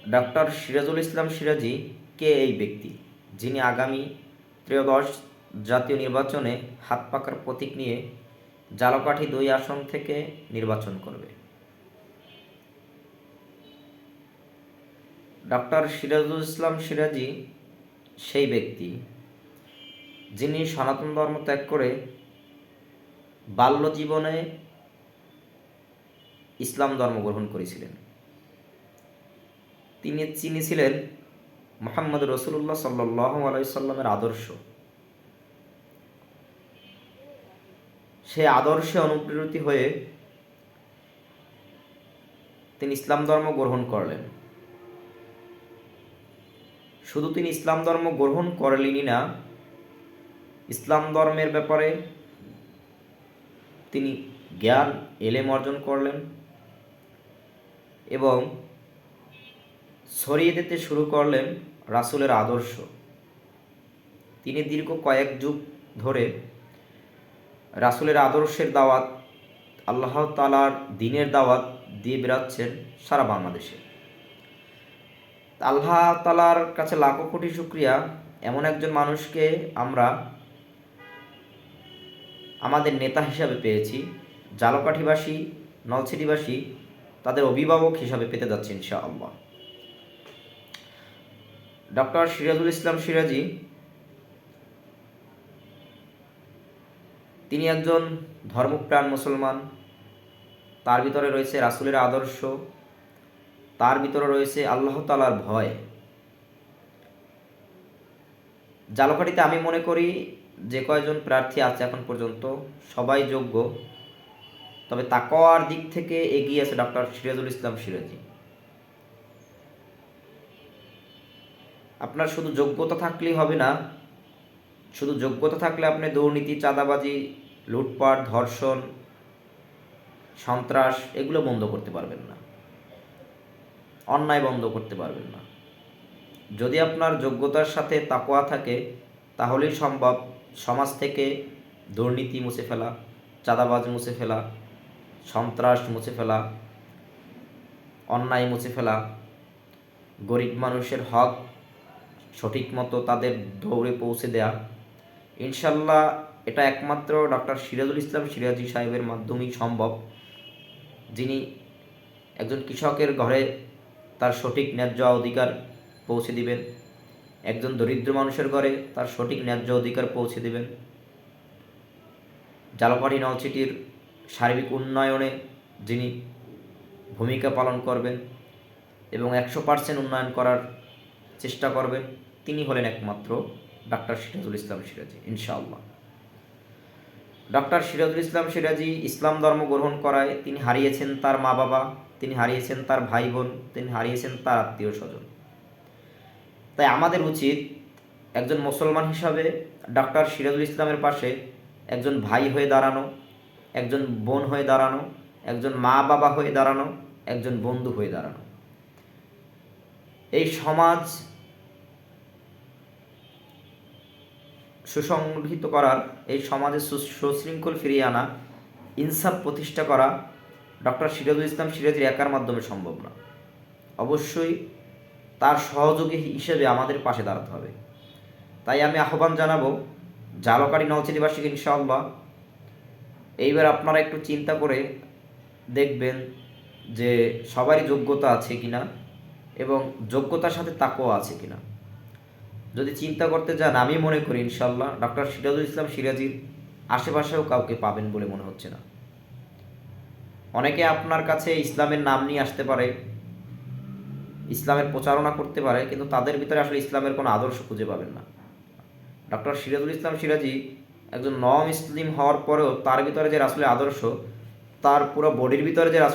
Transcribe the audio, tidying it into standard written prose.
Doctor Sirajul Islam Siraji কে এই ব্যক্তি যিনি আগামী ত্রয়োদশ জাতীয় নির্বাচনে হাত পাকার প্রতীক নিয়ে ঝালকাঠি ২ আসন থেকে নির্বাচন করবে? ডক্টর সিরাজুল ইসলাম সিরাজী সেই ব্যক্তি যিনি সনাতন ধর্ম ত্যাগ করে বাল্য জীবনে ইসলাম ধর্ম গ্রহণ করেছিলেন। তিনি ছিলেন মুহাম্মদ রাসূলুল্লাহ সাল্লাল্লাহু আলাইহি সাল্লামের আদর্শ। সেই আদর্শে অনুপ্রেরিত হয়ে তিনি ইসলাম ধর্ম গ্রহণ করলেন। শুধু তিনি ইসলাম ধর্ম গ্রহণ করলেনই না, ইসলাম ধর্মের ব্যাপারে তিনি জ্ঞান এলেম অর্জন করলেন এবং ছড়িয়ে দিতে শুরু করলেন রাসূলের আদর্শ। তিনি দীর্ঘ কয়েক যুগ ধরে রাসূলের আদর্শের দাওয়াত, আল্লাহ তাআলার দ্বীনের দাওয়াত দিয়ে বেড়াচ্ছেন সারা বাংলাদেশে। আল্লাহ তাআলার কাছে লাখো কোটি শুকরিয়া, এমন একজন মানুষকে আমরা আমাদের নেতা হিসাবে পেয়েছি। ঝালকাঠিবাসী, নলছিটিবাসী তাদের অভিভাবক হিসাবে পেতে যাচ্ছে ইনশাআল্লাহ। ডক্টর সিরাজুল ইসলাম সিরাজী তিনি একজন ধর্মপ্রাণ মুসলমান। তার ভিতরে রয়েছে রাসূলের আদর্শ, তার ভিতরে রয়েছে আল্লাহ তাআলার ভয়। ঝালকাঠিতে আমি মনে করি যে কয়জন প্রার্থী আছে এখন পর্যন্ত সবাই যোগ্য, তবে তাকওয়ার দিক থেকে এগিয়ে আছে ডক্টর সিরাজুল ইসলাম সিরাজী। আপনার শুধু যোগ্যতা থাকলেই হবে না। শুধু যোগ্যতা থাকলে আপনি দুর্নীতি, চাঁদাবাজি, লুটপাট, ধর্ষণ, সন্ত্রাস এগুলো বন্ধ করতে পারবেন না, অন্যায় বন্ধ করতে পারবেন না। যদি আপনার যোগ্যতার সাথে তাকওয়া থাকে তাহলেই সম্ভব সমাজ থেকে দুর্নীতি মুছে ফেলা, চাঁদাবাজ মুছে ফেলা, সন্ত্রাস মুছে ফেলা, অন্যায় মুছে ফেলা, গরিব মানুষের হক সঠিক মতো তাদের দৌড়ে পৌঁছে দেয়া। ইনশাল্লাহ এটা একমাত্র ডক্টর সিরাজুল ইসলাম সিরাজী সাহেবের মাধ্যমেই সম্ভব, যিনি একজন কৃষকের ঘরে তার সঠিক ন্যায্য অধিকার পৌঁছে দিবেন, একজন দরিদ্র মানুষের ঘরে তার সঠিক ন্যায্য অধিকার পৌঁছে দিবেন, ঝালকাঠি নলছিটির সার্বিক উন্নয়নে যিনি ভূমিকা পালন করবেন এবং 100% উন্নয়ন করার চেষ্টা করবেন, তিনি হলেন একমাত্র ডক্টর সিরাজুল ইসলাম সিরাজী ইনশাআল্লাহ। ডক্টর সিরাজুল ইসলাম সিরাজী ইসলাম ধর্ম গ্রহণ করায় তিনি হারিয়েছেন তার মা বাবা, তিনি হারিয়েছেন তার ভাই বোন, তিনি হারিয়েছেন তার আত্মীয় স্বজন। তাই আমাদের উচিত একজন মুসলমান হিসাবে ডক্টর সিরাজুল ইসলামের পাশে একজন ভাই হয়ে দাঁড়ানো, একজন বোন হয়ে দাঁড়ানো, একজন মা বাবা হয়ে দাঁড়ানো, একজন বন্ধু হয়ে দাঁড়ানো। এই সমাজ সুসংগঠিত করার, এই সমাজে সুশৃঙ্খল ফিরিয়ে আনা, ইনসাফ প্রতিষ্ঠা করা ডক্টর সিরাজুল ইসলাম সিরাজীর একার মাধ্যমে সম্ভব না। অবশ্যই তার সহযোগী হিসেবে আমাদের পাশে দাঁড়াতে হবে। তাই আমি আহ্বান জানাবো ঝালকাঠি নলছিটিবাসীকে ইনশাআল্লাহ এইবার আপনারা একটু চিন্তা করে দেখবেন যে সবারই যোগ্যতা আছে কিনা এবং যোগ্যতার সাথে তাকওয়া আছে কিনা। যদি চিন্তা করতে যান, আমি মনে করি ইনশাআল্লাহ ডক্টর সিরাজুল ইসলাম সিরাজীর আশেপাশেও কাউকে পাবেন বলে মনে হচ্ছে না। অনেকে আপনার কাছে ইসলামের নাম নিয়ে আসতে পারে, ইসলামের প্রচারণা করতে পারে, কিন্তু তাদের ভিতরে আসলে ইসলামের কোনো আদর্শ খুঁজে পাবেন না। ডক্টর সিরাজুল ইসলাম সিরাজী একজন নন মুসলিম হওয়ার পরেও তার ভিতরে যে রাসূলের আদর্শ, তার পুরো বডির ভিতরে যে রাসূলের